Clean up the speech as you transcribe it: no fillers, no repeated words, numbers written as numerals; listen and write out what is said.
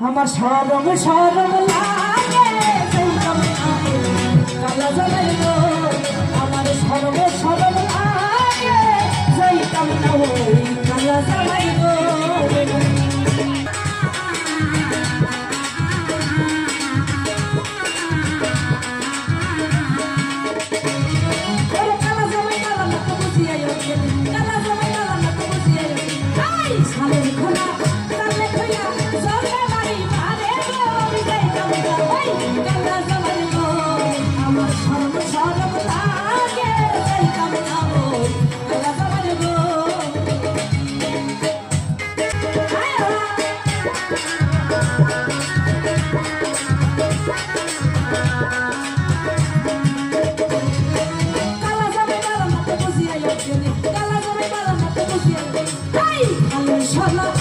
আমার সরম সরম লাগে কালা জামাই গো আমার সরম সরম লাগে যাইতাম না ওই কালা জামাই গো Hey!